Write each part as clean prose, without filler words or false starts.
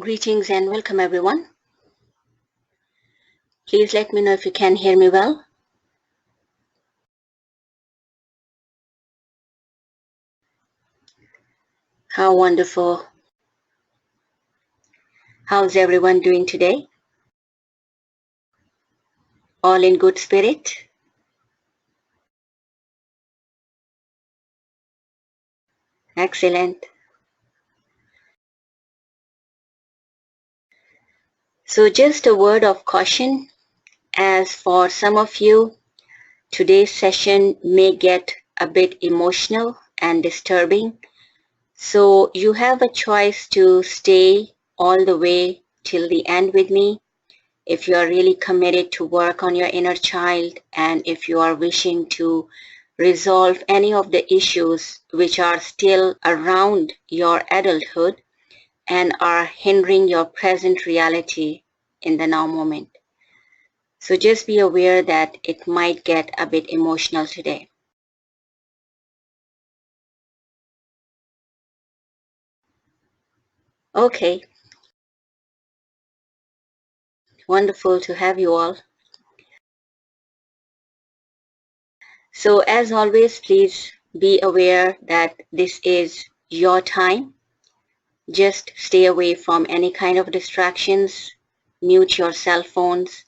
Greetings and welcome everyone. Please let me know if you can hear me well. How wonderful. How's everyone doing today? All in good spirit? Excellent. So just a word of caution, as for some of you, today's session may get a bit emotional and disturbing. So you have a choice to stay all the way till the end with me if you are really committed to work on your inner child and if you are wishing to resolve any of the issues which are still around your adulthood and are hindering your present reality in the now moment. So just be aware that it might get a bit emotional today. Okay, wonderful to have you all. So as always, please be aware that this is your time. Just stay away from any kind of distractions, mute your cell phones,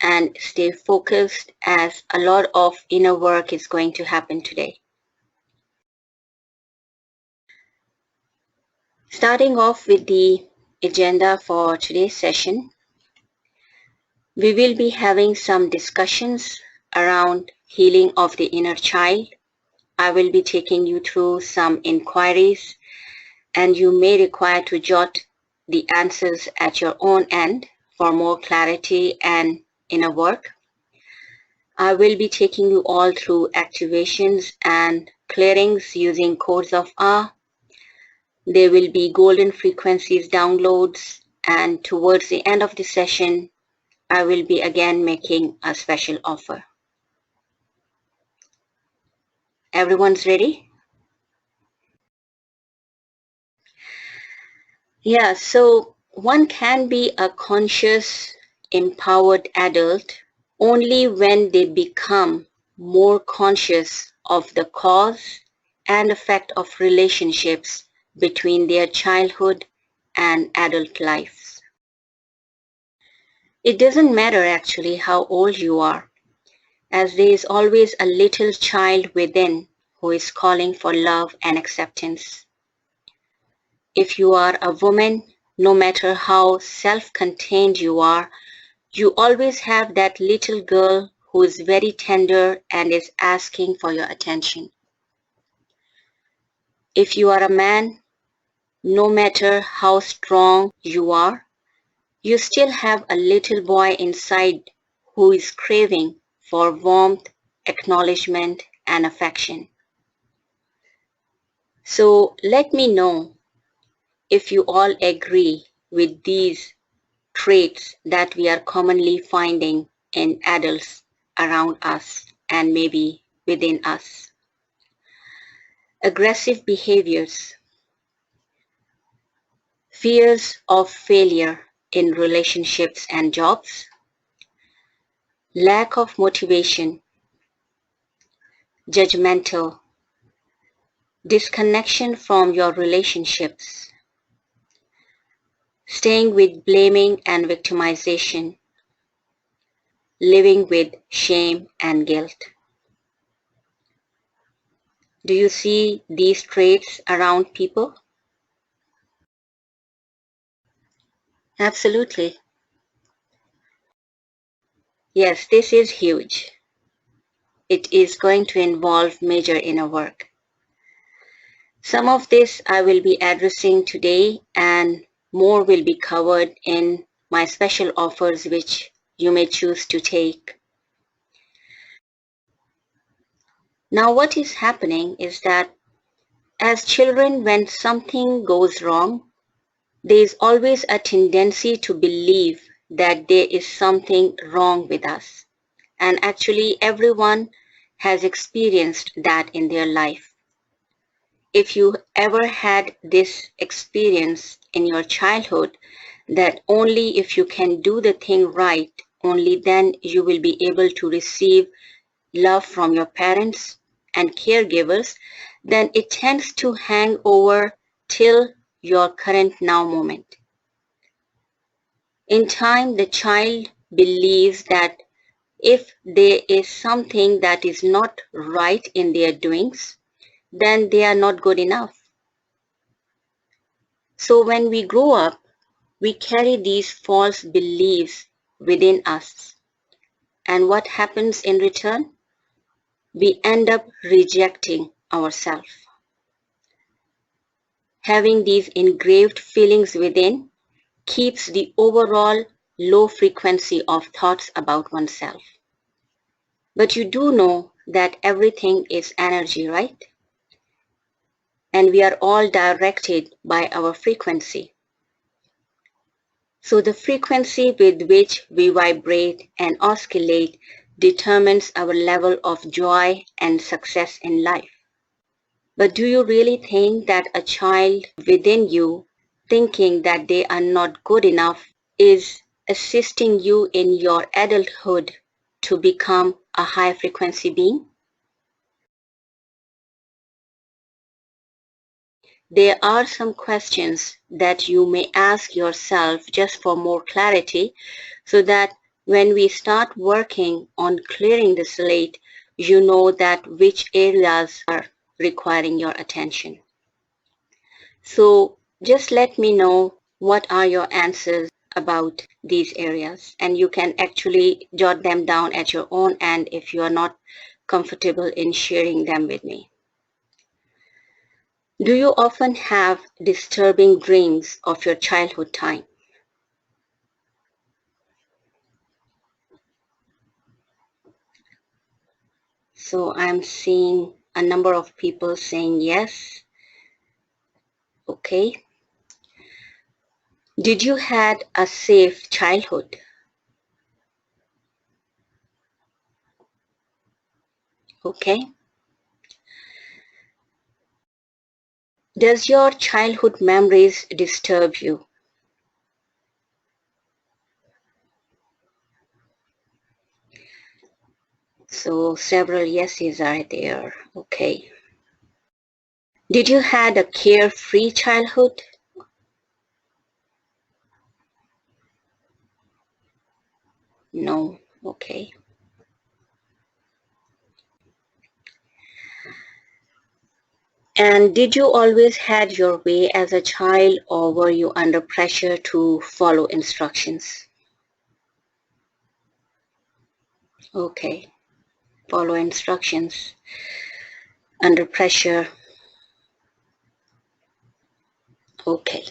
and stay focused as a lot of inner work is going to happen today. Starting off with the agenda for today's session, we will be having some discussions around healing of the inner child. I will be taking you through some inquiries, and you may require to jot the answers at your own end for more clarity and inner work. I will be taking you all through activations and clearings using codes of R. There will be golden frequencies downloads, and towards the end of the session, I will be again making a special offer. Everyone's ready? Yeah, so one can be a conscious, empowered adult only when they become more conscious of the cause and effect of relationships between their childhood and adult lives. It doesn't matter actually how old you are, as there is always a little child within who is calling for love and acceptance. If you are a woman, no matter how self-contained you are, you always have that little girl who is very tender and is asking for your attention. If you are a man, no matter how strong you are, you still have a little boy inside who is craving for warmth, acknowledgement, and affection. So let me know if you all agree with these traits that we are commonly finding in adults around us and maybe within us. Aggressive behaviors, fears of failure in relationships and jobs, lack of motivation, judgmental, disconnection from your relationships, staying with blaming and victimization, living with shame and guilt. Do you see these traits around people? Absolutely. Yes, this is huge. It is going to involve major inner work. Some of this I will be addressing today, and more will be covered in my special offers which you may choose to take. Now what is happening is that as children, when something goes wrong, there is always a tendency to believe that there is something wrong with us. And actually everyone has experienced that in their life. if you ever had this experience in your childhood, that only if you can do the thing right, only then you will be able to receive love from your parents and caregivers, then it tends to hang over till your current now moment. In time, the child believes that if there is something that is not right in their doings, then they are not good enough. So when we grow up, we carry these false beliefs within us. And what happens in return? We end up rejecting ourselves. Having these engraved feelings within keeps the overall low frequency of thoughts about oneself. But you do know that everything is energy, right? And we are all directed by our frequency. So the frequency with which we vibrate and oscillate determines our level of joy and success in life. But do you really think that a child within you thinking that they are not good enough is assisting you in your adulthood to become a high frequency being? There are some questions that you may ask yourself just for more clarity, so that when we start working on clearing the slate, you know that which areas are requiring your attention. So just let me know what are your answers about these areas, and you can actually jot them down at your own end if you are not comfortable in sharing them with me. Do you often have disturbing dreams of your childhood time? So I'm seeing a number of people saying yes. Okay. Did you had a safe childhood? Okay. Does your childhood memories disturb you? So several yeses are there. Okay. Did you had a carefree childhood? No. Okay. And did you always had your way as a child, or were you under pressure to follow instructions? Okay. Follow instructions under pressure. Okay.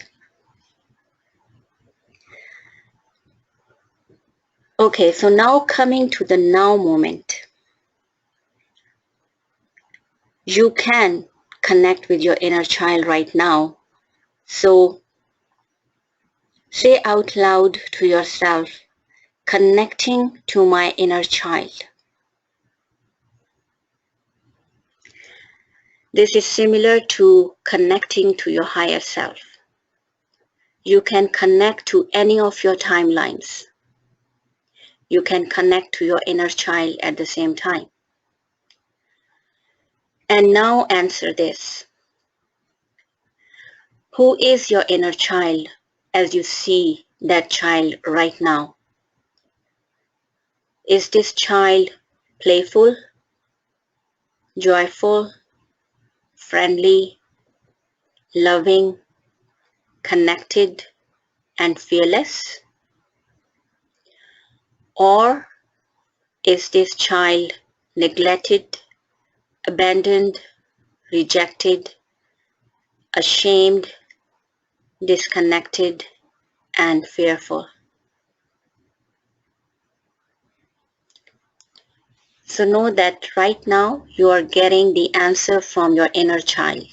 Okay, so now coming to the now moment. You can connect with your inner child right now. So say out loud to yourself, connecting to my inner child. This is similar to connecting to your higher self. You can connect to any of your timelines. You can connect to your inner child at the same time. And now answer this. Who is your inner child as you see that child right now? Is this child playful, joyful, friendly, loving, connected, and fearless? Or is this child neglected, abandoned, rejected, ashamed, disconnected, and fearful? So know that right now you are getting the answer from your inner child.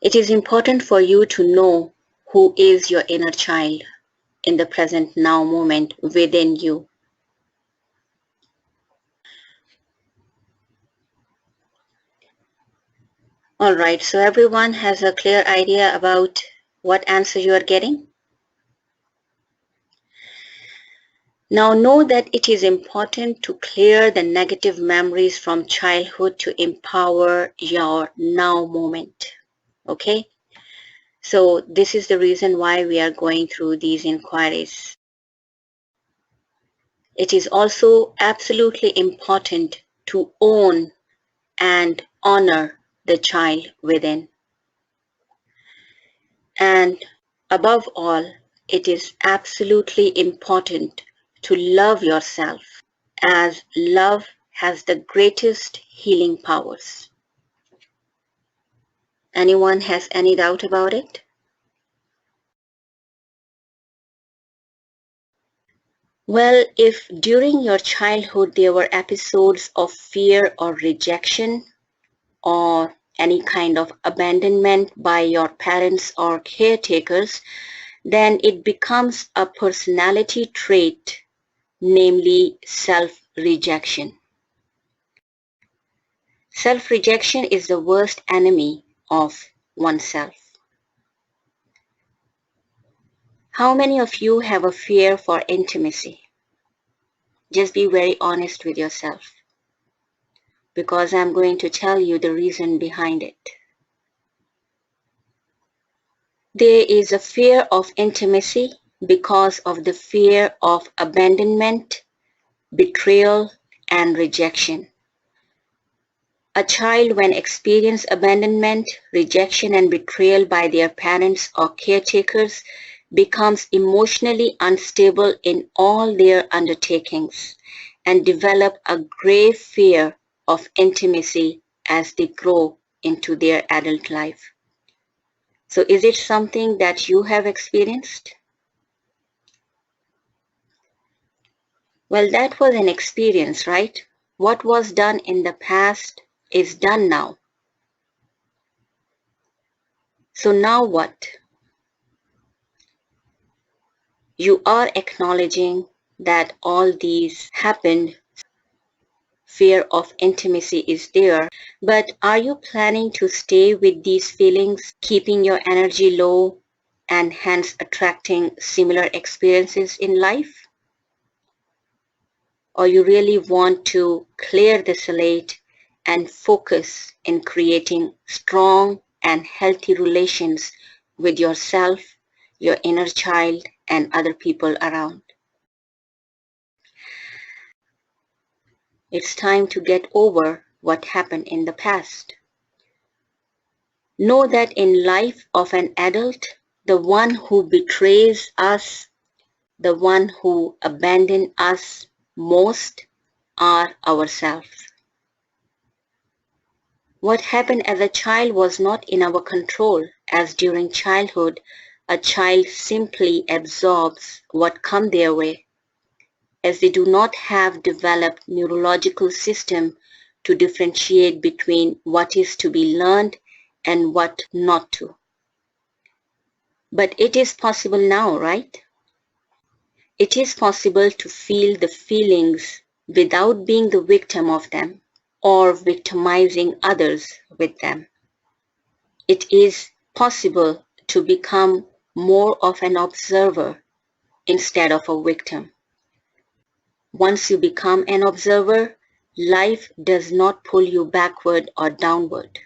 It is important for you to know who is your inner child in the present now moment within you. Alright, so everyone has a clear idea about what answer you are getting? Now know that it is important to clear the negative memories from childhood to empower your now moment. Okay? So this is the reason why we are going through these inquiries. It is also absolutely important to own and honor the child within. And above all, it is absolutely important to love yourself, as love has the greatest healing powers. Anyone has any doubt about it? Well, if during your childhood there were episodes of fear or rejection or any kind of abandonment by your parents or caretakers, then it becomes a personality trait, namely self-rejection. Self-rejection is the worst enemy of oneself. How many of you have a fear for intimacy? Just be very honest with yourself, because I'm going to tell you the reason behind it. There is a fear of intimacy because of the fear of abandonment, betrayal, and rejection. A child, when experiences abandonment, rejection, and betrayal by their parents or caretakers, becomes emotionally unstable in all their undertakings and develop a grave fear of intimacy as they grow into their adult life. So is it something that you have experienced? Well, that was an experience, right? What was done in the past is done now. So now what? You are acknowledging that all these happened. Fear of intimacy is there, but are you planning to stay with these feelings, keeping your energy low and hence attracting similar experiences in life? Or you really want to clear the slate and focus in creating strong and healthy relations with yourself, your inner child, and other people around? It's time to get over what happened in the past. Know that in life of an adult, the one who betrays us, the one who abandons us most are ourselves. What happened as a child was not in our control, as during childhood, a child simply absorbs what comes their way, as they do not have developed neurological system to differentiate between what is to be learned and what not to. But it is possible now, right? It is possible to feel the feelings without being the victim of them or victimizing others with them. It is possible to become more of an observer instead of a victim. Once you become an observer, life does not pull you backward or downward.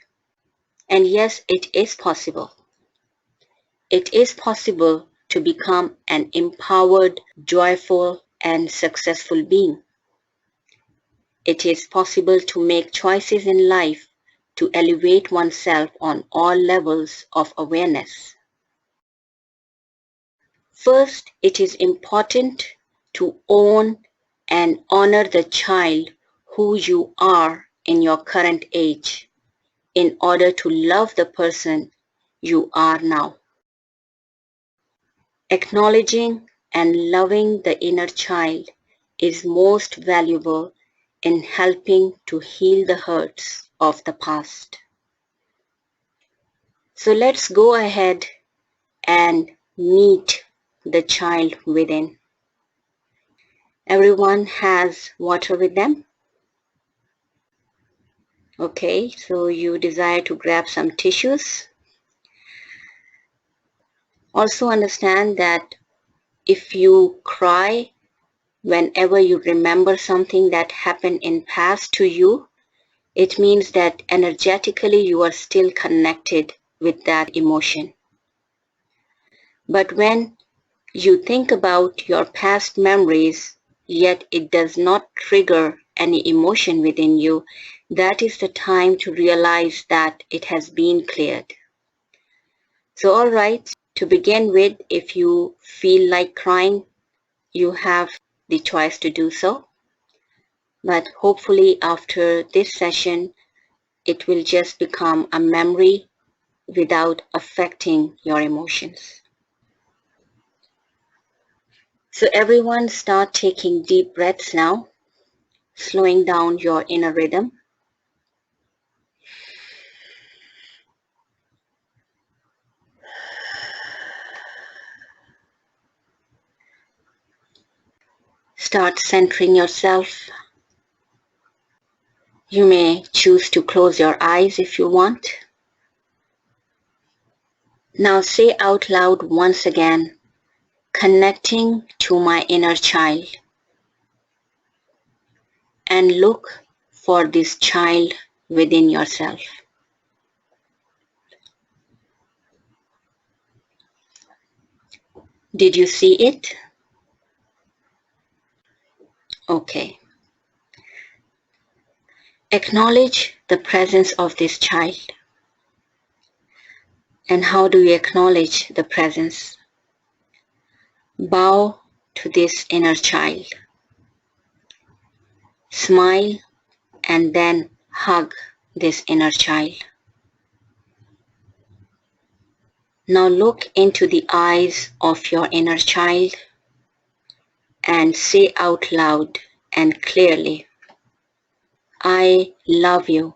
And yes, it is possible. It is possible to become an empowered, joyful, and successful being. It is possible to make choices in life to elevate oneself on all levels of awareness. First, it is important to own and honor the child who you are in your current age in order to love the person you are now. Acknowledging and loving the inner child is most valuable in helping to heal the hurts of the past. So let's go ahead and meet the child within. Everyone has water with them? Okay, so you desire to grab some tissues. Also understand that if you cry whenever you remember something that happened in past to you, it means that energetically you are still connected with that emotion. But when you think about your past memories, yet it does not trigger any emotion within you, that is the time to realize that it has been cleared. So alright, to begin with, if you feel like crying, you have the choice to do so. But hopefully after this session, it will just become a memory without affecting your emotions. So everyone start taking deep breaths now, slowing down your inner rhythm. Start centering yourself. You may choose to close your eyes if you want. Now say out loud once again, connecting to my inner child. And look for this child within yourself. Did you see it? Okay. Acknowledge the presence of this child. And how do we acknowledge the presence? Bow to this inner child. Smile and then hug this inner child. Now look into the eyes of your inner child and say out loud and clearly, I love you.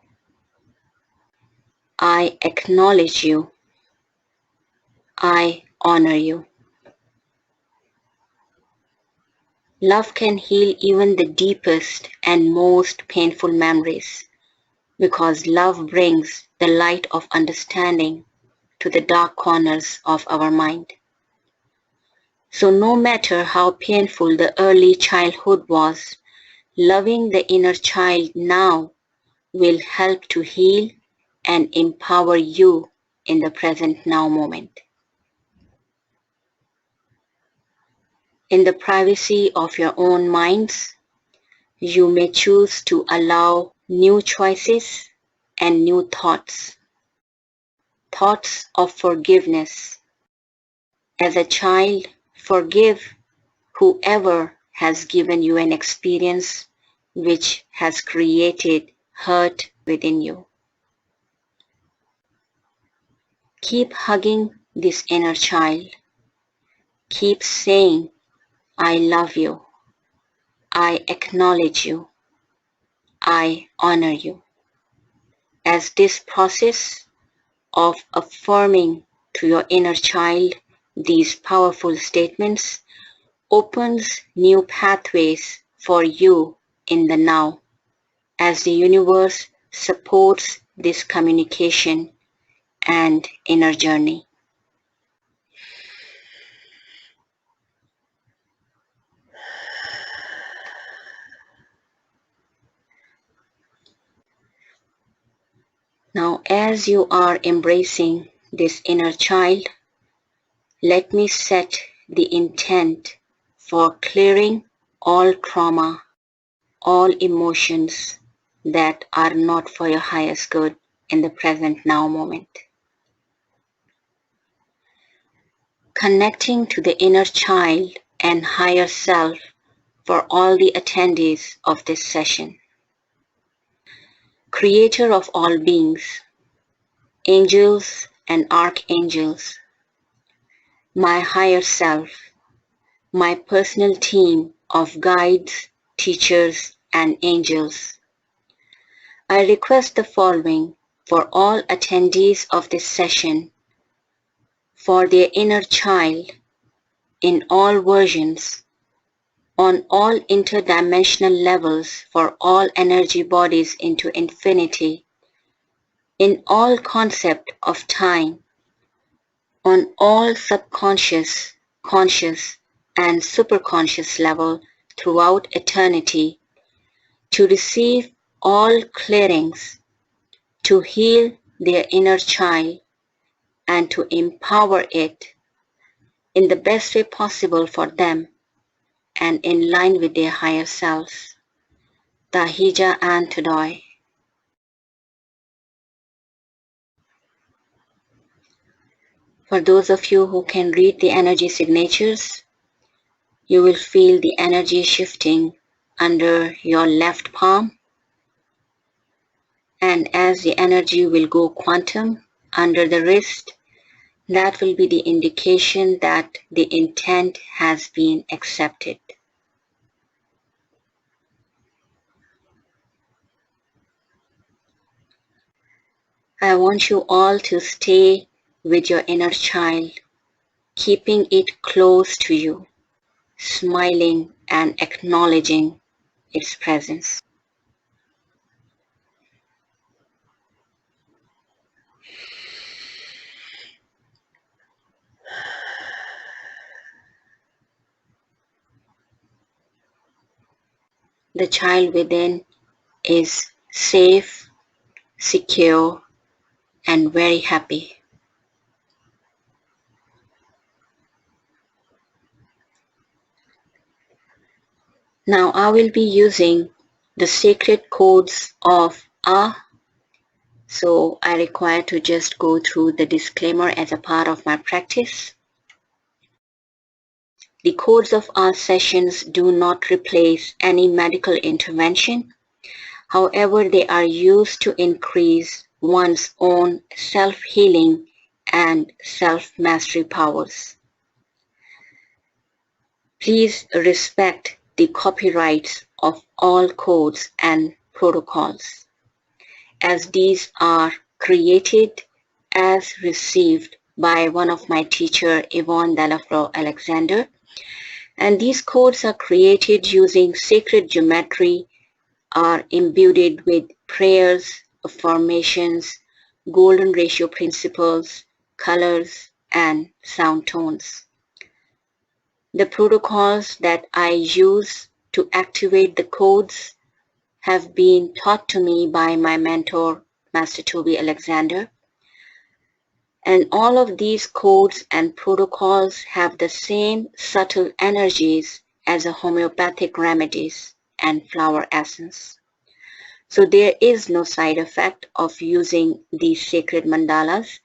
I acknowledge you. I honor you. Love can heal even the deepest and most painful memories because love brings the light of understanding to the dark corners of our mind. So no matter how painful the early childhood was, loving the inner child now will help to heal and empower you in the present now moment. In the privacy of your own minds, you may choose to allow new choices and new thoughts. Thoughts of forgiveness. As a child, forgive whoever has given you an experience which has created hurt within you. Keep hugging this inner child. Keep saying, I love you. I acknowledge you. I honor you. As this process of affirming to your inner child these powerful statements opens new pathways for you in the now, as the universe supports this communication and inner journey. Now, as you are embracing this inner child, let me set the intent for clearing all trauma, all emotions that are not for your highest good in the present now moment. Connecting to the inner child and higher self for all the attendees of this session. Creator of all beings, angels and archangels, my higher self, my personal team of guides, teachers, and angels. I request the following for all attendees of this session, for their inner child in all versions, on all interdimensional levels, for all energy bodies into infinity in all concept of time, on all subconscious, conscious, and superconscious level throughout eternity, to receive all clearings, to heal their inner child, and to empower it in the best way possible for them and in line with their higher selves. Tahija and Todoi. For those of you who can read the energy signatures, you will feel the energy shifting under your left palm, and as the energy will go quantum under the wrist, that will be the indication that the intent has been accepted. I want you all to stay with your inner child, keeping it close to you, smiling and acknowledging its presence. The child within is safe, secure, and very happy. Now I will be using the sacred codes of Ah, so I require to just go through the disclaimer as a part of my practice. The codes of Ah sessions do not replace any medical intervention. However, they are used to increase one's own self-healing and self-mastery powers. Please respect the copyrights of all codes and protocols, as these are created as received by one of my teacher, Yvonne Delafro Alexander, and these codes are created using sacred geometry, are imbued with prayers, affirmations, golden ratio principles, colors, and sound tones. The protocols that I use to activate the codes have been taught to me by my mentor, Master Toby Alexander. And all of these codes and protocols have the same subtle energies as a homeopathic remedies and flower essence. So there is no side effect of using these sacred mandalas,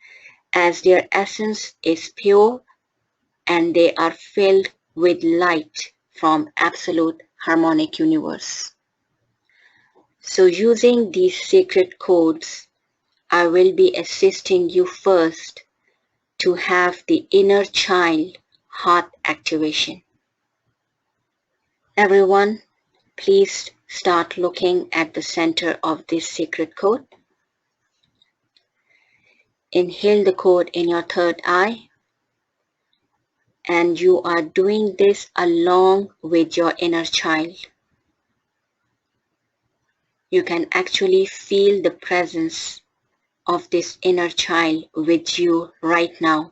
as their essence is pure and they are filled with light from absolute harmonic universe. So using these sacred codes, I will be assisting you first to have the inner child heart activation. Everyone, please start looking at the center of this sacred code. Inhale the code in your third eye, and you are doing this along with your inner child. You can actually feel the presence of this inner child with you right now.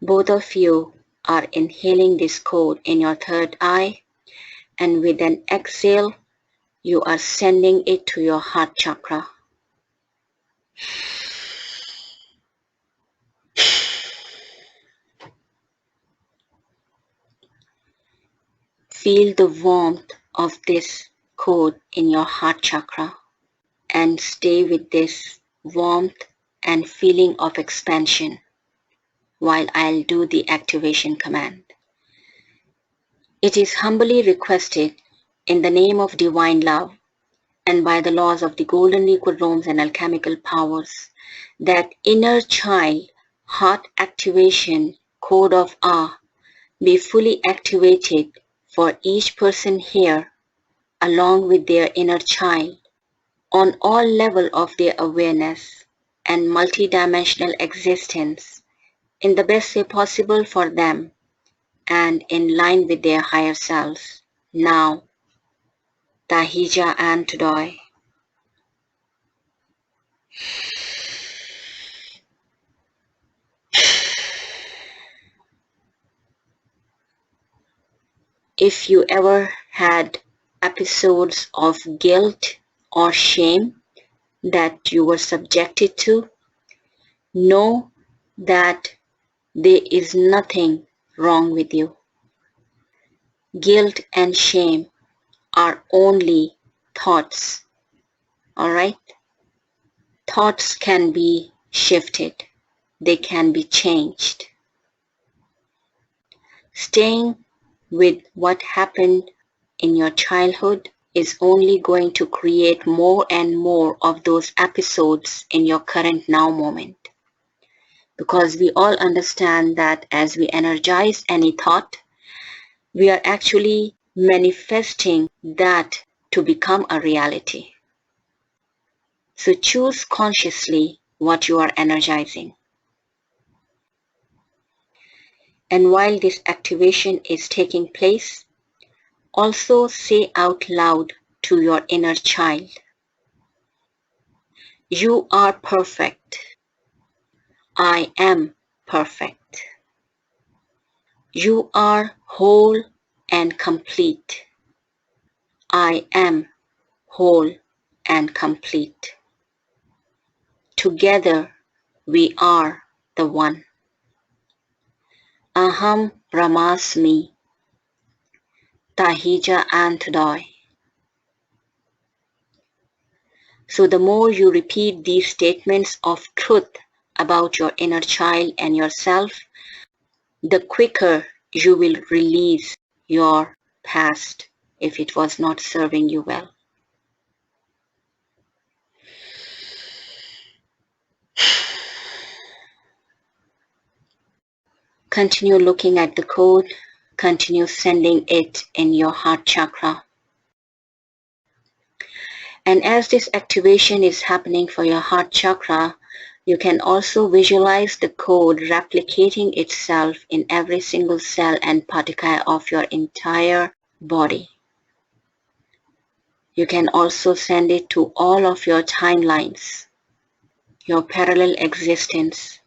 Both of you are inhaling this code in your third eye, and with an exhale, you are sending it to your heart chakra. Feel the warmth of this code in your heart chakra and stay with this warmth and feeling of expansion while I'll do the activation command. It is humbly requested in the name of divine love and by the laws of the golden liquid rooms and alchemical powers that inner child heart activation code of Ah be fully activated for each person here along with their inner child on all level of their awareness and multidimensional existence in the best way possible for them and in line with their higher selves. Now, Tahija and Todoi. If you ever had episodes of guilt or shame that you were subjected to, know that there is nothing wrong with you. Guilt and shame are only thoughts, alright? Thoughts can be shifted. They can be changed. Staying with what happened in your childhood is only going to create more and more of those episodes in your current now moment. Because we all understand that as we energize any thought, we are actually manifesting that to become a reality. So choose consciously what you are energizing. And while this activation is taking place, also say out loud to your inner child, you are perfect. I am perfect. You are whole and complete. I am whole and complete. Together we are the one. Aham Brahmasmi, Tahija Antadoi. So the more you repeat these statements of truth about your inner child and yourself, the quicker you will release your past if it was not serving you well. Continue looking at the code. Continue sending it in your heart chakra. And as this activation is happening for your heart chakra, you can also visualize the code replicating itself in every single cell and particle of your entire body. You can also send it to all of your timelines, your parallel existence.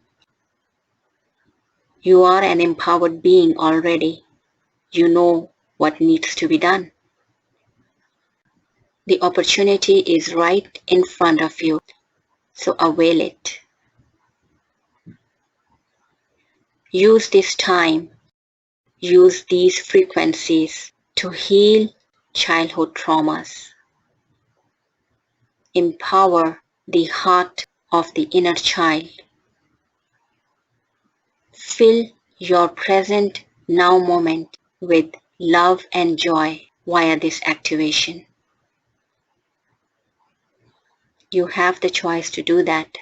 You are an empowered being already. You know what needs to be done. The opportunity is right in front of you, so avail it. Use this time, use these frequencies to heal childhood traumas. Empower the heart of the inner child. Fill your present now moment with love and joy via this activation. You have the choice to do that.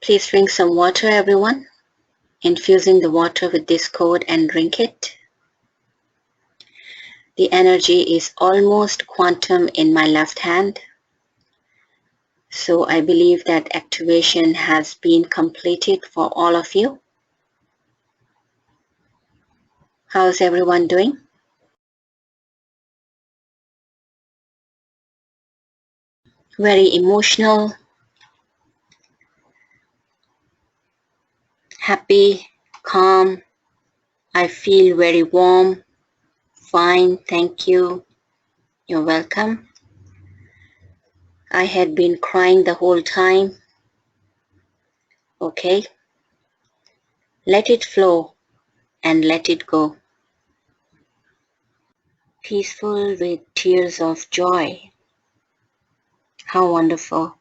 Please drink some water, everyone. Infusing the water with this code and drink it. The energy is almost quantum in my left hand. So I believe that activation has been completed for all of you. How's everyone doing? Very emotional, happy, calm. I feel very warm. Fine, thank you. You're welcome. I had been crying the whole time. Okay. Let it flow and let it go. Peaceful with tears of joy. How wonderful.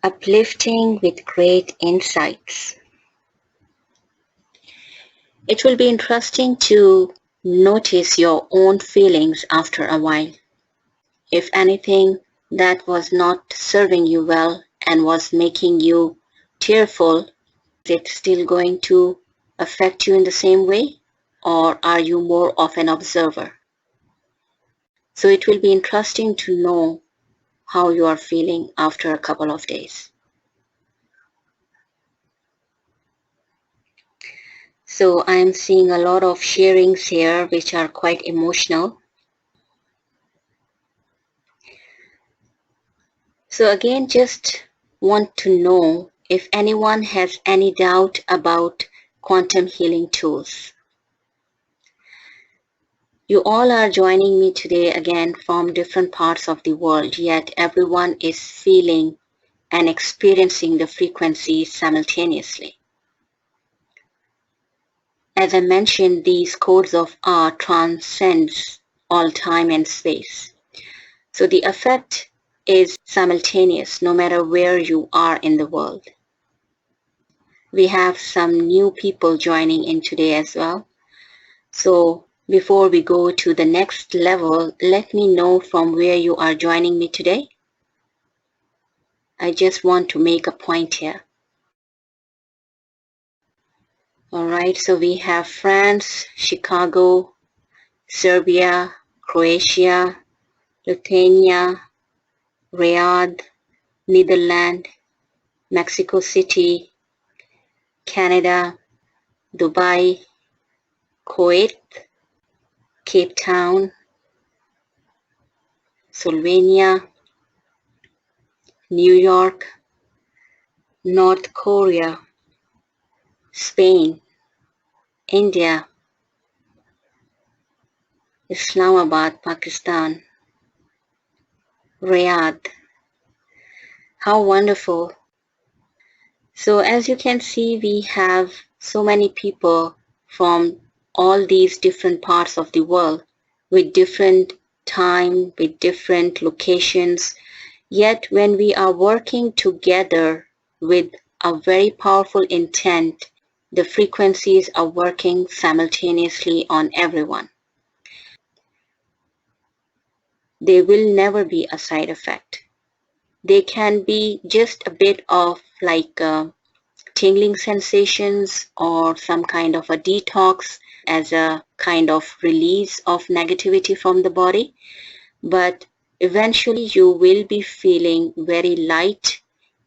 Uplifting with great insights. It will be interesting to notice your own feelings after a while. If anything that was not serving you well and was making you tearful, is it still going to affect you in the same way? Or are you more of an observer? So it will be interesting to know how you are feeling after a couple of days. So I'm seeing a lot of sharings here which are quite emotional. So again, just want to know if anyone has any doubt about quantum healing tools. You all are joining me today again from different parts of the world, yet everyone is feeling and experiencing the frequencies simultaneously. As I mentioned, these codes of art transcends all time and space. So the effect is simultaneous no matter where you are in the world. We have some new people joining in today as well. So before we go to the next level, let me know from where you are joining me today. I just want to make a point here. All right, so we have France, Chicago, Serbia, Croatia, Lithuania, Riyadh, Netherlands, Mexico City, Canada, Dubai, Kuwait, Cape Town, Slovenia, New York, North Korea, Spain, India, Islamabad, Pakistan, Riyadh. How wonderful. So as you can see, we have so many people from all these different parts of the world with different time, with different locations. Yet when we are working together with a very powerful intent, the frequencies are working simultaneously on everyone. There will never be a side effect. They can be just a bit of like tingling sensations or some kind of a detox as a kind of release of negativity from the body. But eventually you will be feeling very light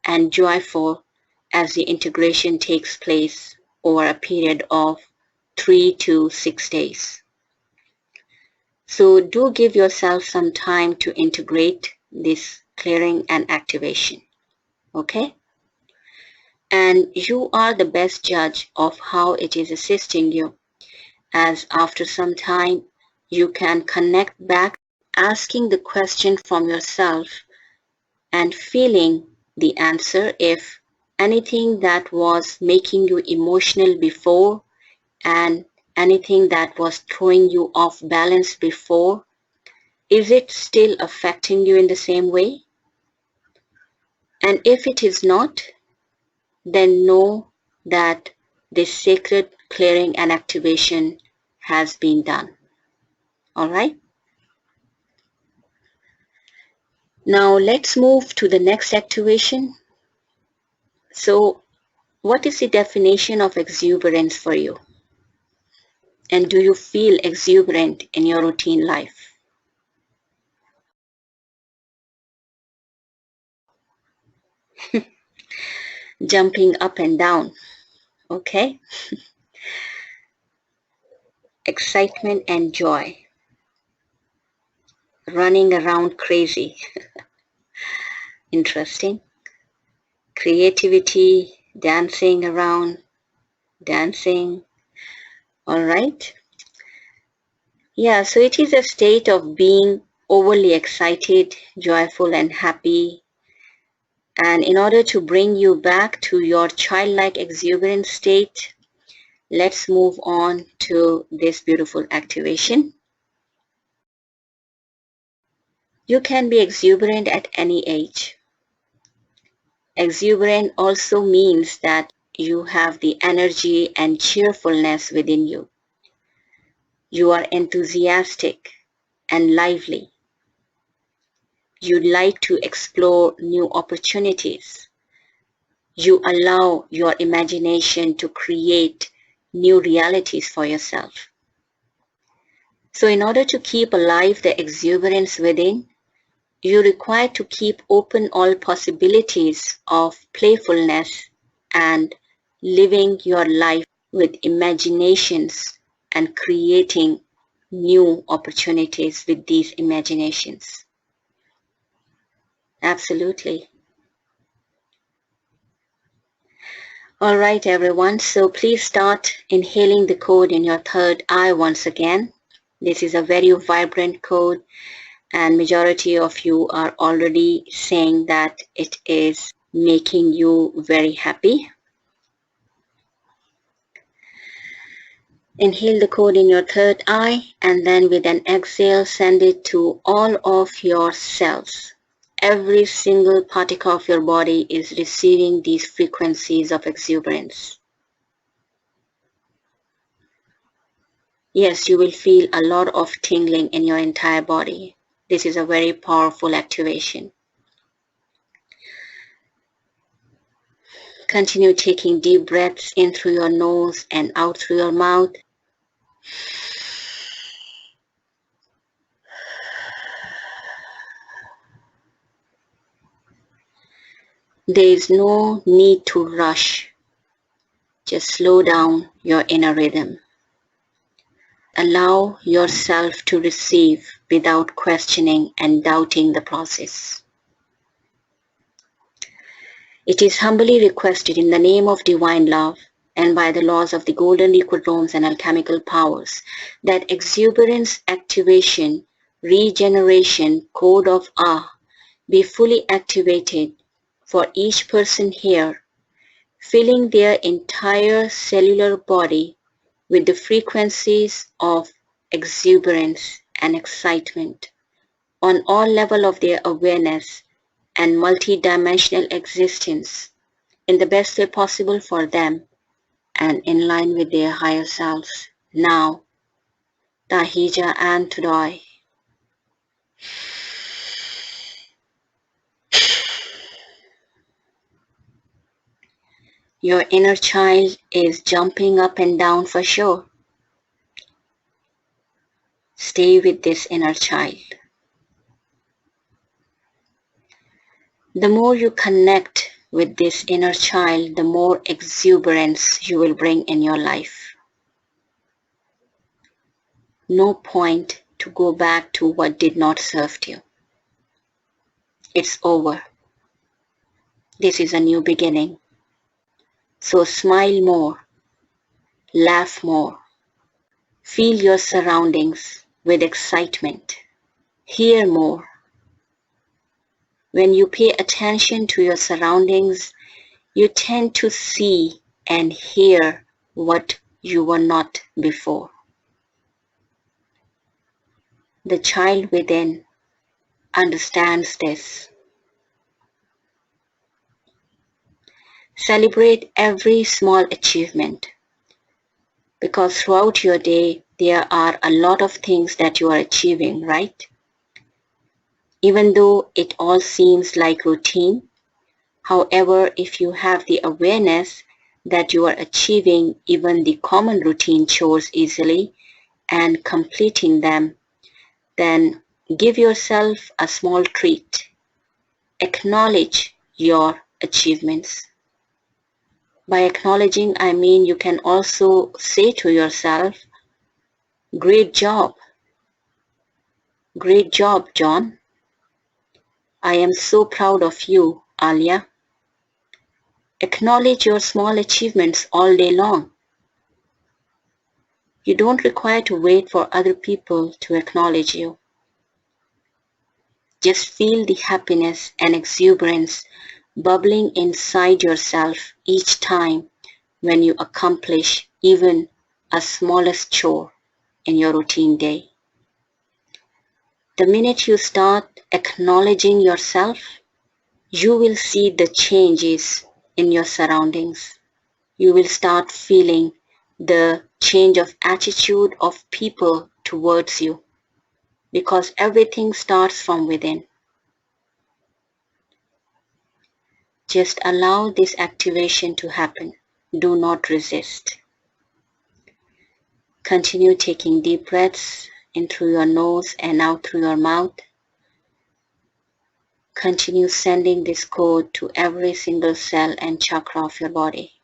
and joyful as the integration takes place over a period of 3 to 6 days. So do give yourself some time to integrate this clearing and activation. Okay? And you are the best judge of how it is assisting you, as after some time you can connect back asking the question from yourself and feeling the answer if anything that was making you emotional before and anything that was throwing you off balance before, is it still affecting you in the same way? And if it is not, then know that this sacred clearing and activation has been done. All right? Now let's move to the next activation. So, what is the definition of exuberance for you? And do you feel exuberant in your routine life? Jumping up and down, okay? Excitement and joy. Running around crazy. Interesting. Creativity, dancing around, dancing. All right. Yeah, so it is a state of being overly excited, joyful, and happy. And in order to bring you back to your childlike exuberant state, let's move on to this beautiful activation. You can be exuberant at any age. Exuberant also means that you have the energy and cheerfulness within you. You are enthusiastic and lively. You like to explore new opportunities. You allow your imagination to create new realities for yourself. So in order to keep alive the exuberance within, you require to keep open all possibilities of playfulness and living your life with imaginations and creating new opportunities with these imaginations. Absolutely. All right, everyone. So please start inhaling the code in your third eye once again. This is a very vibrant code, and majority of you are already saying that it is making you very happy. Inhale the code in your third eye, and then with an exhale, send it to all of your cells. Every single particle of your body is receiving these frequencies of exuberance. Yes, you will feel a lot of tingling in your entire body. This is a very powerful activation. Continue taking deep breaths in through your nose and out through your mouth. There is no need to rush. Just slow down your inner rhythm. Allow yourself to receive without questioning and doubting the process. It is humbly requested in the name of divine love and by the laws of the golden liquidomes and alchemical powers that exuberance activation, regeneration, code of Ah be fully activated for each person here, filling their entire cellular body with the frequencies of exuberance and excitement on all levels of their awareness and multidimensional existence in the best way possible for them and in line with their higher selves. Now, Tahija and Tudoi. Your inner child is jumping up and down for sure. Stay with this inner child. The more you connect with this inner child, the more exuberance you will bring in your life. No point to go back to what did not serve you. It's over. This is a new beginning. So smile more, laugh more, feel your surroundings with excitement, hear more. When you pay attention to your surroundings, you tend to see and hear what you were not before. The child within understands this. Celebrate every small achievement, because throughout your day there are a lot of things that you are achieving, right? Even though it all seems like routine, however, if you have the awareness that you are achieving even the common routine chores easily and completing them, then give yourself a small treat. Acknowledge your achievements. By acknowledging, I mean you can also say to yourself, "Great job. Great job, John. I am so proud of you, Alia." Acknowledge your small achievements all day long. You don't require to wait for other people to acknowledge you. Just feel the happiness and exuberance bubbling inside yourself each time when you accomplish even a smallest chore in your routine day. The minute you start acknowledging yourself, you will see the changes in your surroundings. You will start feeling the change of attitude of people towards you, because everything starts from within. Just allow this activation to happen. Do not resist. Continue taking deep breaths in through your nose and out through your mouth. Continue sending this code to every single cell and chakra of your body.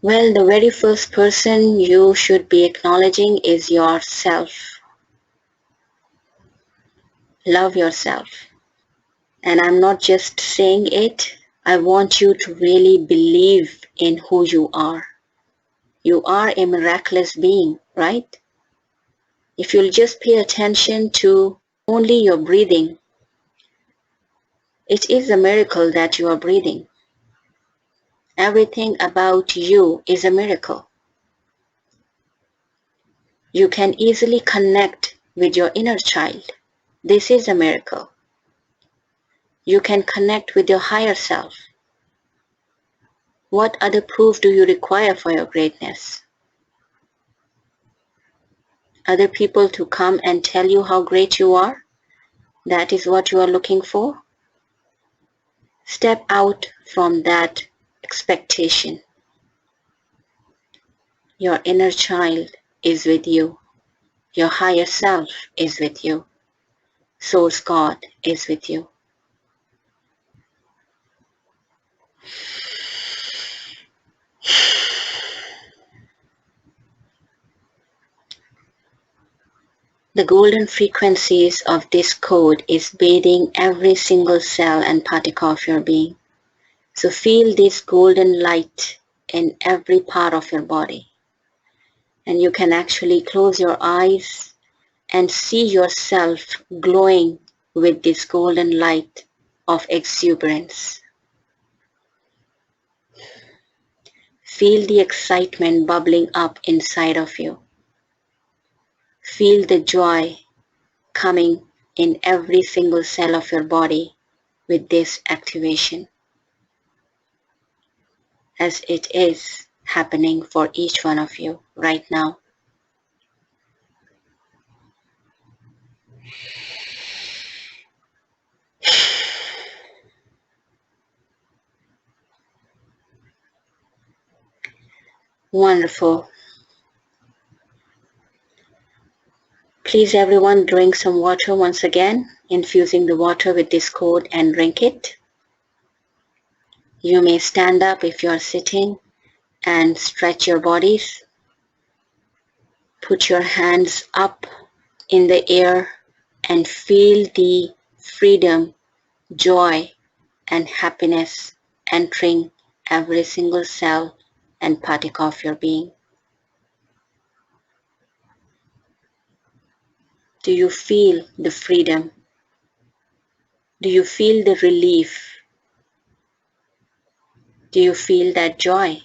Well, the very first person you should be acknowledging is yourself. Love yourself. And I'm not just saying it, I want you to really believe in who you are. You are a miraculous being, right? If you'll just pay attention to only your breathing, it is a miracle that you are breathing. Everything about you is a miracle. You can easily connect with your inner child. This is a miracle. You can connect with your higher self. What other proof do you require for your greatness? Other people to come and tell you how great you are? That is what you are looking for? Step out from that expectation. Your inner child is with you. Your higher self is with you. Source God is with you. The golden frequencies of this code is bathing every single cell and particle of your being. So feel this golden light in every part of your body. And you can actually close your eyes and see yourself glowing with this golden light of exuberance. Feel the excitement bubbling up inside of you. Feel the joy coming in every single cell of your body with this activation, as it is happening for each one of you right now. Wonderful. Please everyone drink some water once again, infusing the water with this code and drink it. You may stand up if you are sitting and stretch your bodies. Put your hands up in the air and feel the freedom, joy, and happiness entering every single cell and particle of your being. Do you feel the freedom? Do you feel the relief? Do you feel that joy?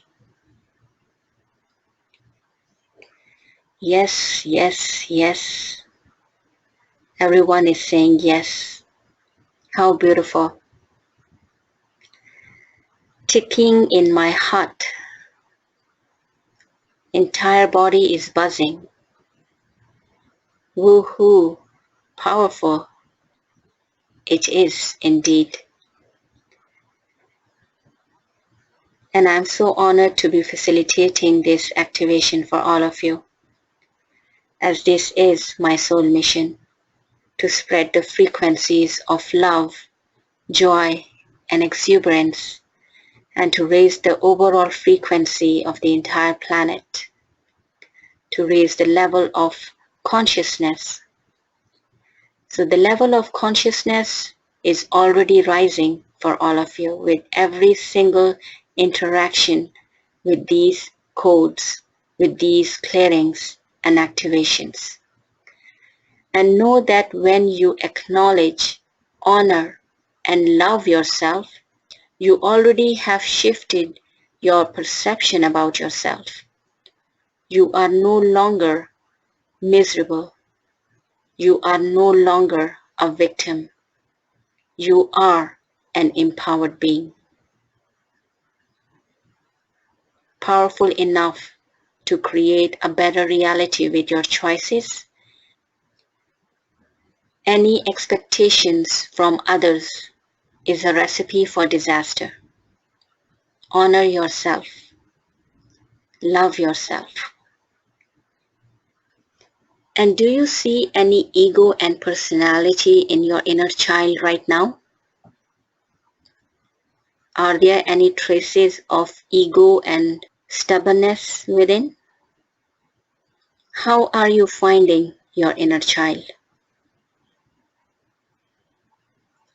Yes, yes, yes. Everyone is saying yes. How beautiful. Ticking in my heart. Entire body is buzzing. Woohoo. Powerful. It is indeed. And I'm so honored to be facilitating this activation for all of you, as this is my soul mission, to spread the frequencies of love, joy, and exuberance, and to raise the overall frequency of the entire planet, to raise the level of consciousness. So the level of consciousness is already rising for all of you with every single interaction with these codes, with these clearings and activations. And know that when you acknowledge, honor, and love yourself, you already have shifted your perception about yourself. You are no longer miserable. You are no longer a victim. You are an empowered being, powerful enough to create a better reality with your choices. Any expectations from others is a recipe for disaster. Honor yourself. Love yourself. And do you see any ego and personality in your inner child right now? Are there any traces of ego and stubbornness within? How are you finding your inner child?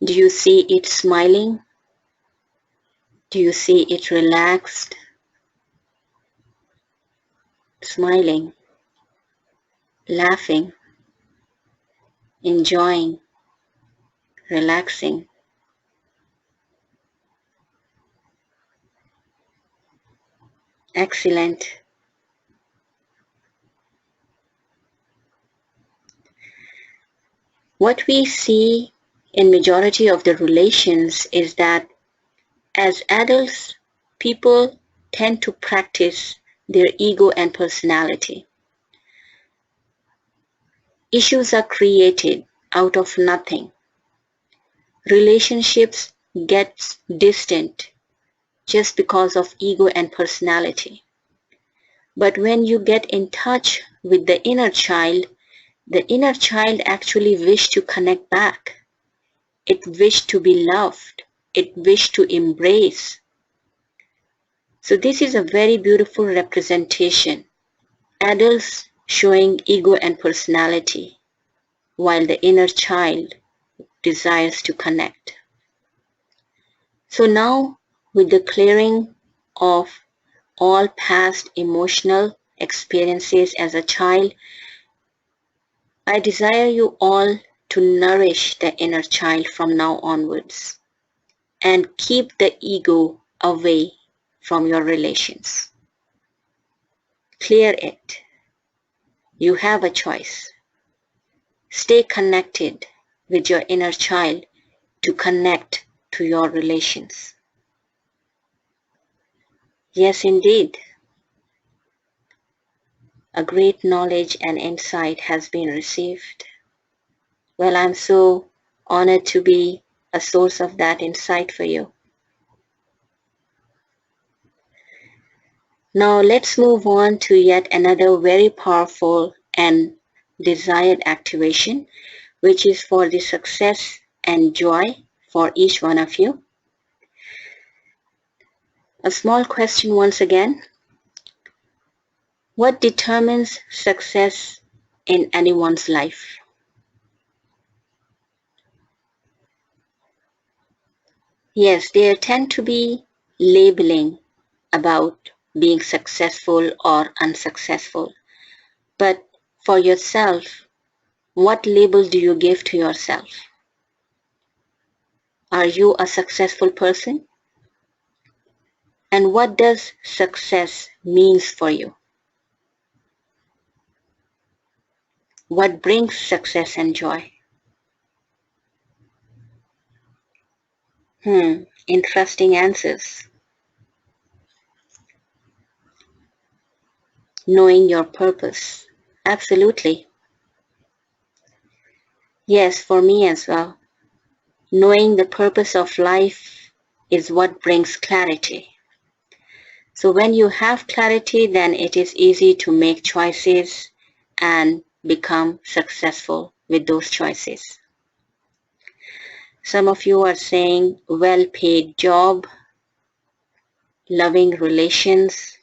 Do you see it smiling? Do you see it relaxed, smiling, laughing, enjoying, relaxing? Excellent. What we see in majority of the relations is that as adults, people tend to practice their ego and personality. Issues are created out of nothing. Relationships get distant just because of ego and personality. But when you get in touch with the inner child actually wished to connect back. It wished to be loved. It wished to embrace. So this is a very beautiful representation. Adults showing ego and personality, while the inner child desires to connect. So now, with the clearing of all past emotional experiences as a child, I desire you all to nourish the inner child from now onwards and keep the ego away from your relations. Clear it. You have a choice. Stay connected with your inner child to connect to your relations. Yes, indeed. A great knowledge and insight has been received. Well, I'm so honored to be a source of that insight for you. Now let's move on to yet another very powerful and desired activation, which is for the success and joy for each one of you. A small question once again. What determines success in anyone's life? Yes, there tend to be labeling about being successful or unsuccessful. But for yourself, what label do you give to yourself? Are you a successful person? And what does success means for you? What brings success and joy? Interesting answers. Knowing your purpose. Absolutely. Yes, for me as well. Knowing the purpose of life is what brings clarity. So when you have clarity, then it is easy to make choices and become successful with those choices. Some of you are saying well-paid job, loving relations,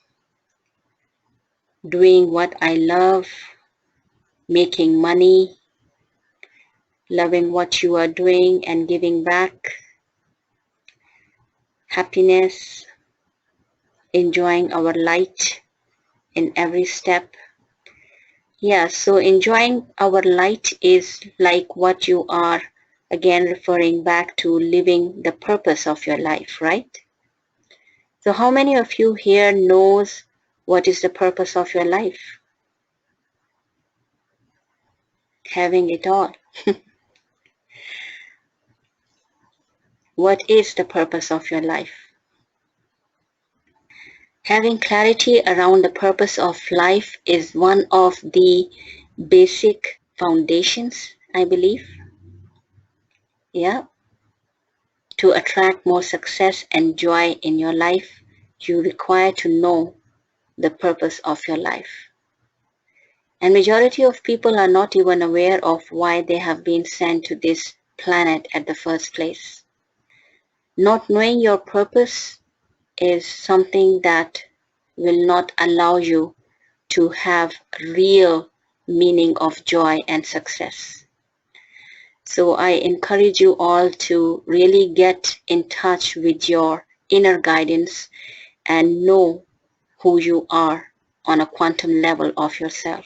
doing what I love, making money, loving what you are doing and giving back, happiness, enjoying our light in every step. Yeah, so enjoying our light is like what you are, again, referring back to living the purpose of your life, right? So how many of you here knows what is the purpose of your life? Having it all. What is the purpose of your life? Having clarity around the purpose of life is one of the basic foundations, I believe. Yeah. To attract more success and joy in your life, you require to know the purpose of your life. And majority of people are not even aware of why they have been sent to this planet at the first place. Not knowing your purpose is something that will not allow you to have real meaning of joy and success. So I encourage you all to really get in touch with your inner guidance and know who you are on a quantum level of yourself.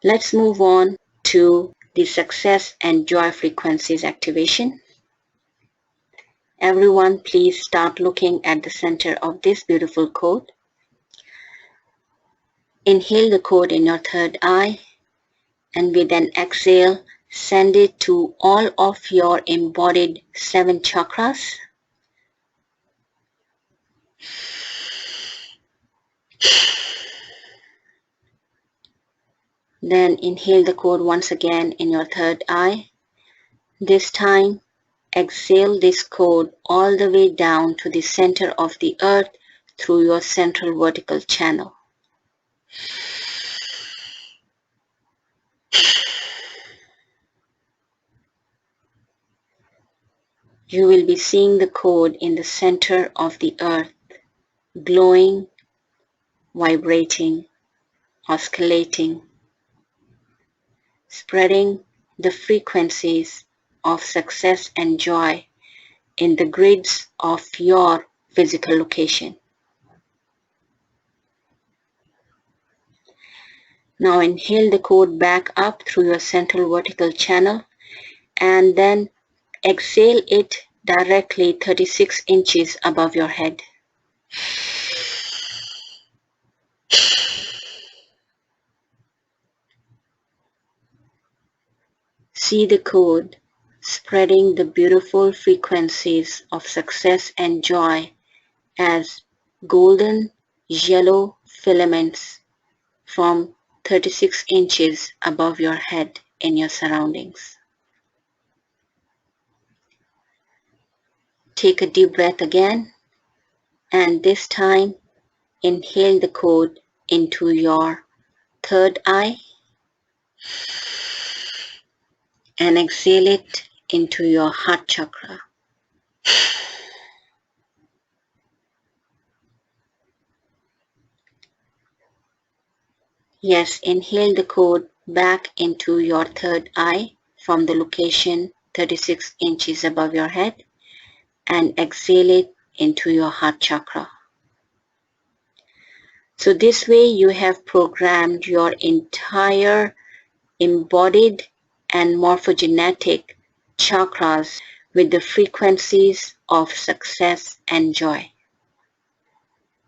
Let's move on to the success and joy frequencies activation. Everyone, please start looking at the center of this beautiful code. Inhale the code in your third eye, and with an exhale, send it to all of your embodied 7 chakras. Then inhale the code once again in your third eye. This time, exhale this code all the way down to the center of the earth through your central vertical channel. You will be seeing the code in the center of the earth, glowing, vibrating, oscillating, spreading the frequencies of success and joy in the grids of your physical location. Now inhale the code back up through your central vertical channel and then exhale it directly 36 inches above your head. See the code spreading the beautiful frequencies of success and joy as golden yellow filaments from 36 inches above your head in your surroundings. Take a deep breath again, and this time inhale the code into your third eye and exhale it into your heart chakra. Yes, inhale the code back into your third eye from the location 36 inches above your head and exhale it into your heart chakra. So this way you have programmed your entire embodied and morphogenetic chakras with the frequencies of success and joy.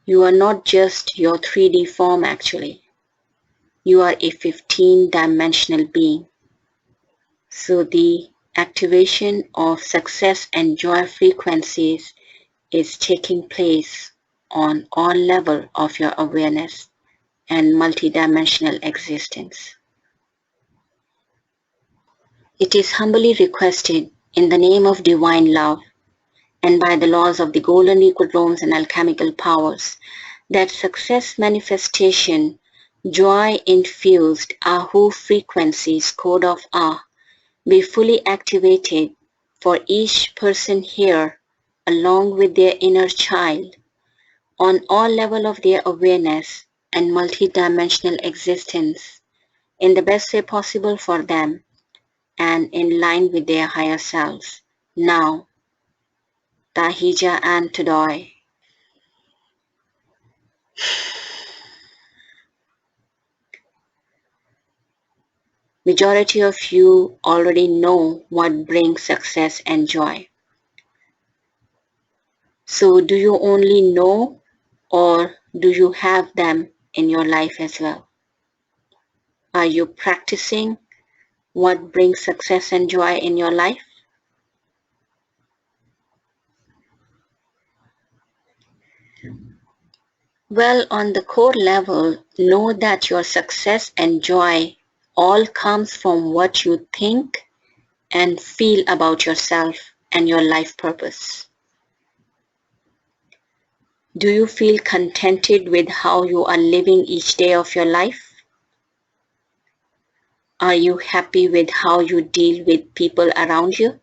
You are not just your 3D form actually. You are a 15-dimensional being. So the activation of success and joy frequencies is taking place on all levels of your awareness and multidimensional existence. It is humbly requested in the name of divine love and by the laws of the golden equidromes and alchemical powers that success manifestation, joy-infused Ahu frequencies code of Ah be fully activated for each person here along with their inner child on all levels of their awareness and multidimensional existence in the best way possible for them and in line with their higher selves. Now, Tahija and Todoi. Majority of you already know what brings success and joy. So do you only know or do you have them in your life as well? Are you practicing what brings success and joy in your life? Well, on the core level, know that your success and joy all comes from what you think and feel about yourself and your life purpose. Do you feel contented with how you are living each day of your life? Are you happy with how you deal with people around you?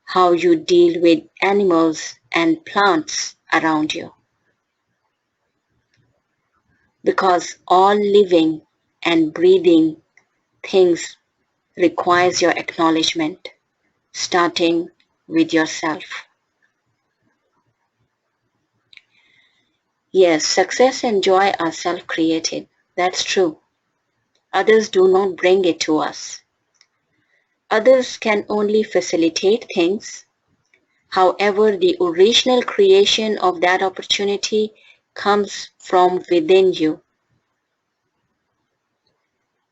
how you deal with animals and plants around you. Because all living and breathing things requires your acknowledgement, starting with yourself. Yes, success and joy are self-created. That's true. Others do not bring it to us. Others can only facilitate things. However, the original creation of that opportunity comes from within you.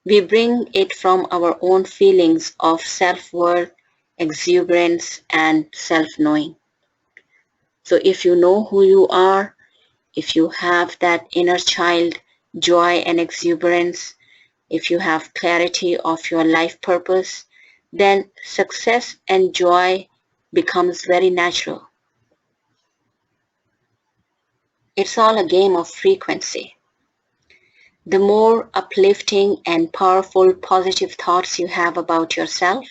We bring it from our own feelings of self-worth, exuberance, and self-knowing. So if you know who you are, if you have that inner child joy and exuberance, if you have clarity of your life purpose, then success and joy becomes very natural. It's all a game of frequency. The more uplifting and powerful positive thoughts you have about yourself,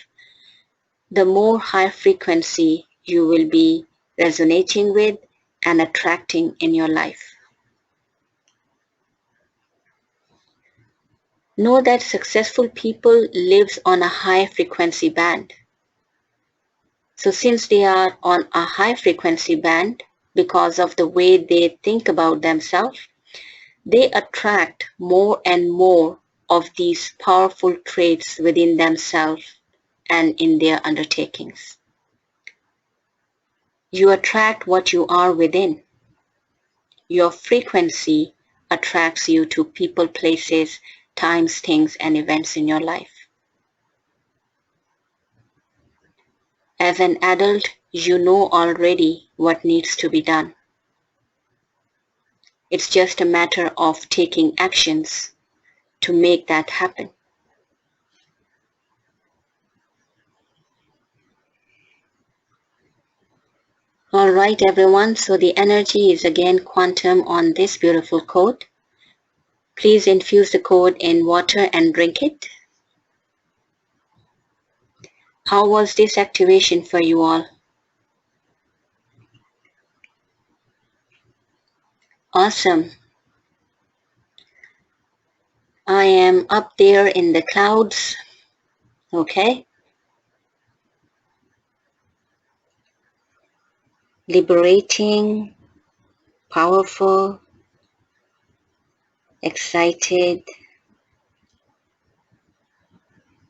the more high frequency you will be resonating with and attracting in your life. Know that successful people lives on a high frequency band. So since they are on a high frequency band, because of the way they think about themselves, they attract more and more of these powerful traits within themselves and in their undertakings. You attract what you are within. Your frequency attracts you to people, places, times, things, and events in your life. As an adult, you know already what needs to be done. It's just a matter of taking actions to make that happen. All right, everyone. So the energy is again quantum on this beautiful code. Please infuse the code in water and drink it. How was this activation for you all? Awesome. I am up there in the clouds. Okay. Liberating, powerful, excited.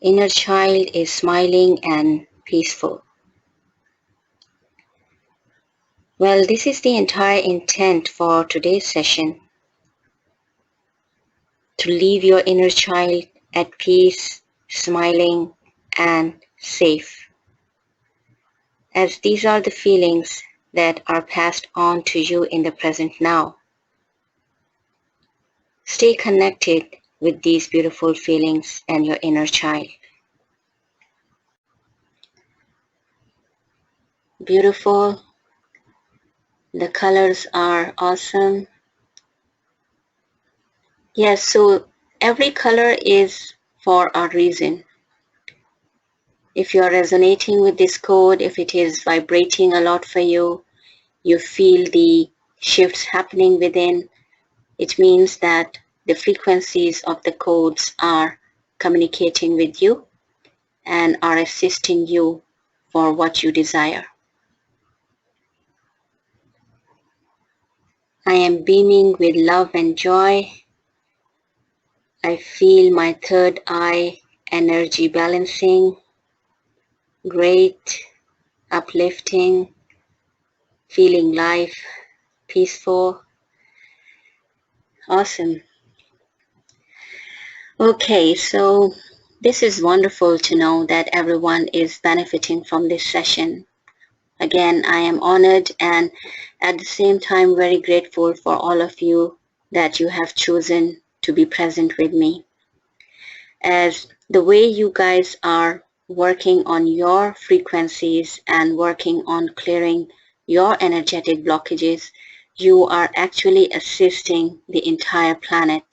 Inner child is smiling and peaceful. Well, this is the entire intent for today's session. To leave your inner child at peace, smiling, and safe. As these are the feelings that are passed on to you in the present now. Stay connected with these beautiful feelings and your inner child. Beautiful. The colors are awesome. Yes, so every color is for a reason. If you are resonating with this code, if it is vibrating a lot for you, you feel the shifts happening within, it means that the frequencies of the codes are communicating with you and are assisting you for what you desire. I am beaming with love and joy. I feel my third eye energy balancing. Great, uplifting, feeling life, peaceful. Awesome. Okay, so this is wonderful to know that everyone is benefiting from this session. Again, I am honored and at the same time very grateful for all of you that you have chosen to be present with me. As the way you guys are working on your frequencies and working on clearing your energetic blockages, you are actually assisting the entire planet.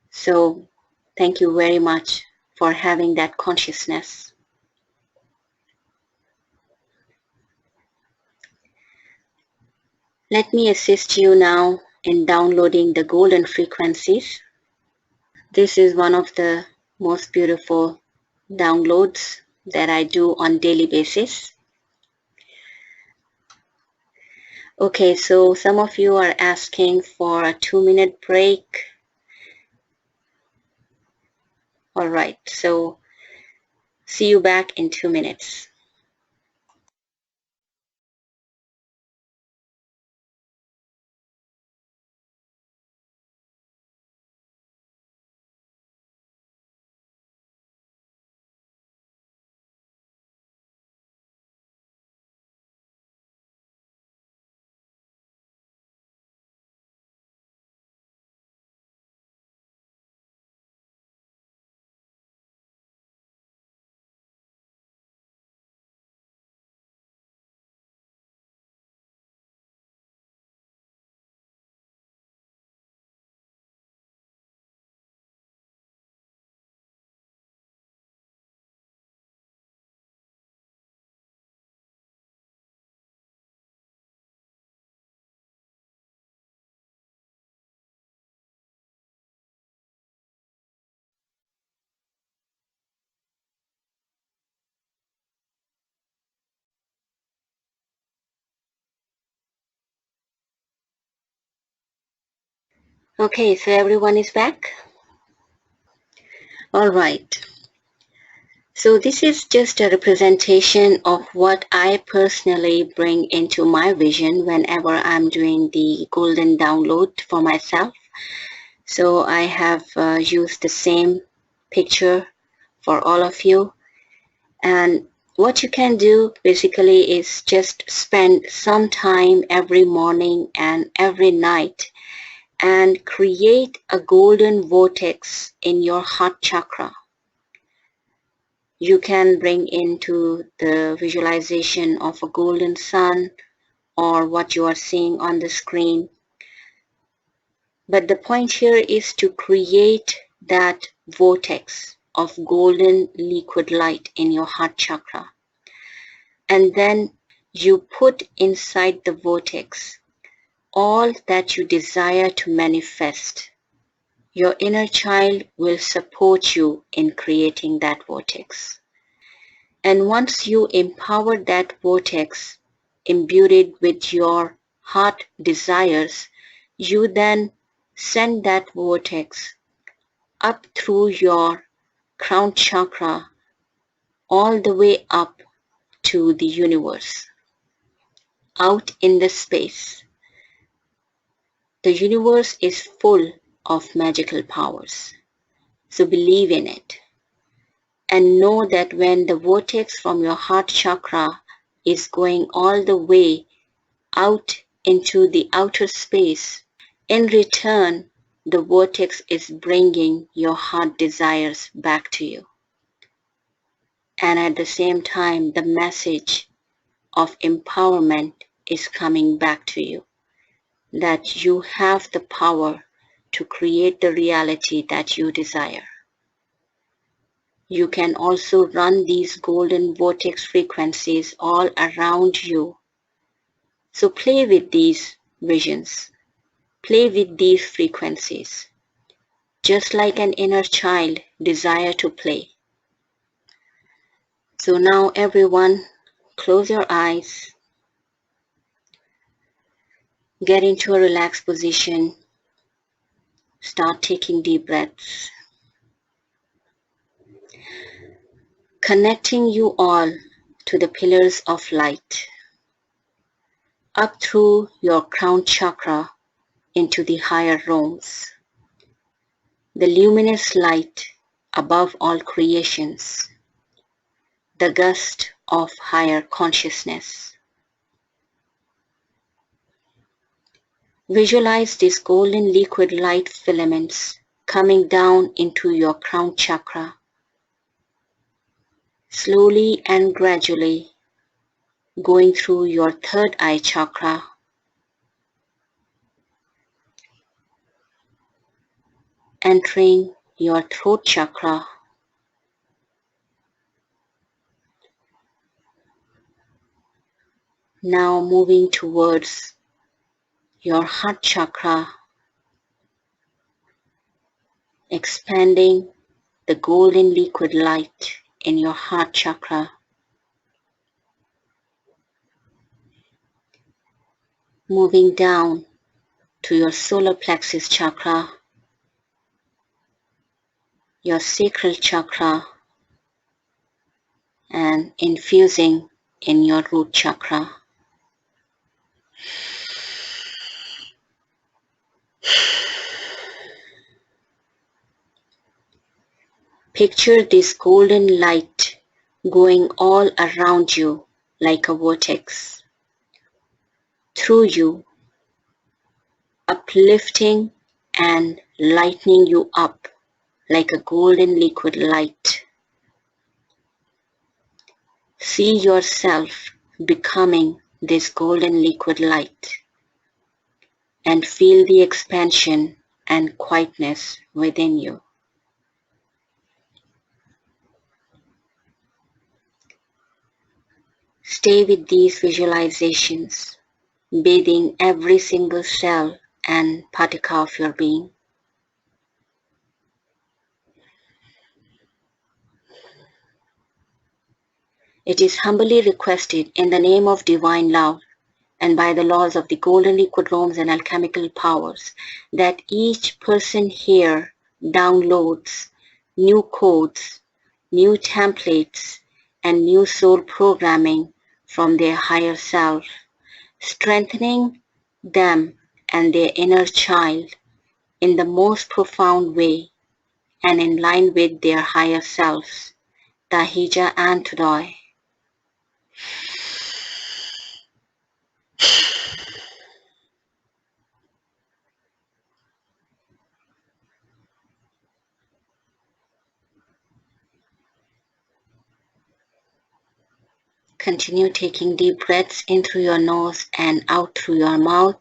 So thank you very much for having that consciousness. Let me assist you now in downloading the golden frequencies. This is one of the most beautiful downloads that I do on daily basis. Okay, so some of you are asking for a 2-minute break. All right, so see you back in 2 minutes. Okay, so everyone is back? All right. So this is just a representation of what I personally bring into my vision whenever I'm doing the golden download for myself. So I have used the same picture for all of you. And what you can do basically is just spend some time every morning and every night and create a golden vortex in your heart chakra. You can bring into the visualization of a golden sun or what you are seeing on the screen. But the point here is to create that vortex of golden liquid light in your heart chakra. And then you put inside the vortex all that you desire to manifest. Your inner child will support you in creating that vortex. And once you empower that vortex, imbued it with your heart desires, you then send that vortex up through your crown chakra all the way up to the universe, out in the space. The universe is full of magical powers, so believe in it. And know that when the vortex from your heart chakra is going all the way out into the outer space, in return, the vortex is bringing your heart desires back to you. And at the same time, the message of empowerment is coming back to you, that you have the power to create the reality that you desire. You can also run these golden vortex frequencies all around you. So play with these visions. Play with these frequencies. Just like an inner child desire to play. So now everyone, close your eyes. Get into a relaxed position. Start taking deep breaths. Connecting you all to the pillars of light. Up through your crown chakra into the higher realms. The luminous light above all creations. The gust of higher consciousness. Visualize these golden liquid light filaments coming down into your crown chakra. Slowly and gradually going through your third eye chakra, entering your throat chakra, now moving towards your heart chakra, expanding the golden liquid light in your heart chakra, moving down to your solar plexus chakra, your sacral chakra, and infusing in your root chakra. Picture this golden light going all around you like a vortex, through you, uplifting and lightening you up like a golden liquid light. See yourself becoming this golden liquid light and feel the expansion and quietness within you. Stay with these visualizations, bathing every single cell and particle of your being. It is humbly requested in the name of divine love and by the laws of the golden liquid realms and alchemical powers that each person here downloads new codes, new templates, and new soul programming from their higher self, strengthening them and their inner child in the most profound way and in line with their higher selves, Tahija and Tudoi. Continue taking deep breaths in through your nose and out through your mouth,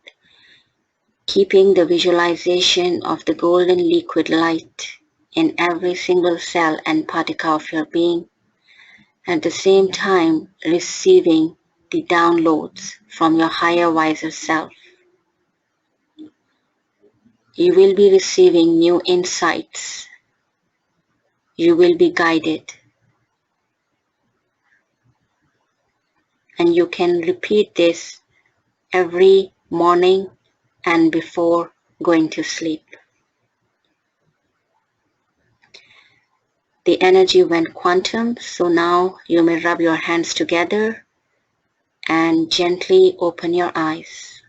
keeping the visualization of the golden liquid light in every single cell and particle of your being, at the same time receiving the downloads from your higher, wiser self. You will be receiving new insights. You will be guided. And you can repeat this every morning and before going to sleep. The energy went quantum, so now you may rub your hands together and gently open your eyes.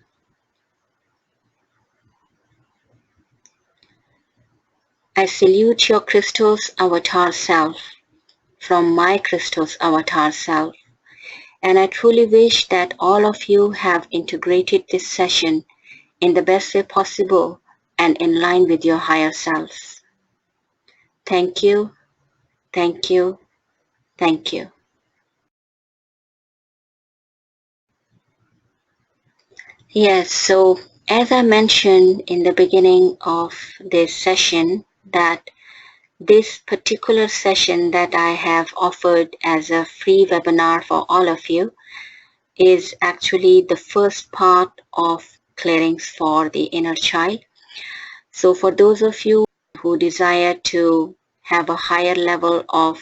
I salute your Christos avatar self from my Christos avatar self, and I truly wish that all of you have integrated this session in the best way possible and in line with your higher selves. Thank you, thank you, thank you. Yes, so as I mentioned in the beginning of this session, that this particular session that I have offered as a free webinar for all of you is actually the first part of clearings for the inner child. So for those of you who desire to have a higher level of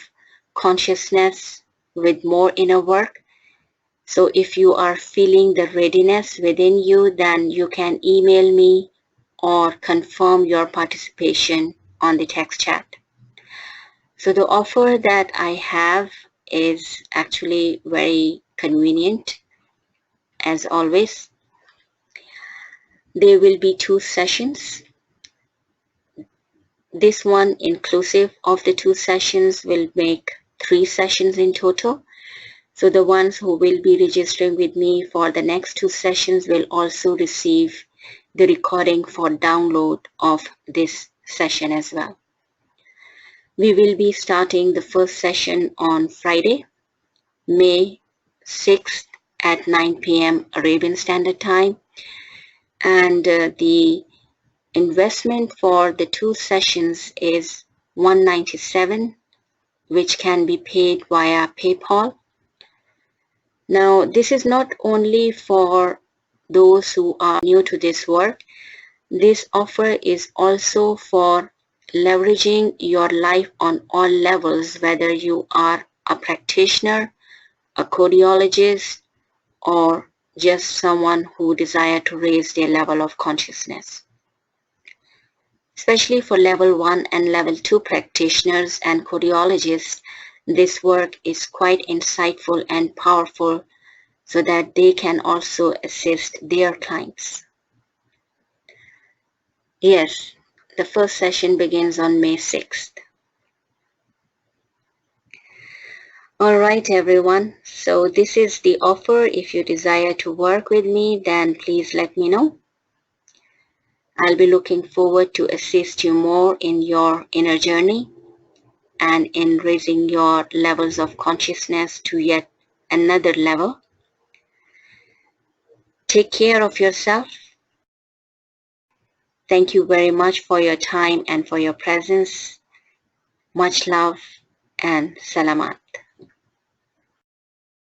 consciousness with more inner work, so if you are feeling the readiness within you, then you can email me or confirm your participation on the text chat. So the offer that I have is actually very convenient, as always. There will be 2 sessions. This one inclusive of the 2 sessions will make 3 sessions in total. So the ones who will be registering with me for the next 2 sessions will also receive the recording for download of this session as well. We will be starting the first session on Friday, May 6th at 9 p.m. Arabian Standard Time. And the investment for the 2 sessions is $197, which can be paid via PayPal. Now, this is not only for those who are new to this work, this offer is also for leveraging your life on all levels, whether you are a practitioner, a cardiologist, or just someone who desires to raise their level of consciousness. Especially for level 1 and level 2 practitioners and cardiologists, this work is quite insightful and powerful so that they can also assist their clients. Yes, the first session begins on May 6th. Alright everyone, so this is the offer. If you desire to work with me, then please let me know. I'll be looking forward to assist you more in your inner journey and in raising your levels of consciousness to yet another level. Take care of yourself. Thank you very much for your time and for your presence. Much love and salamat.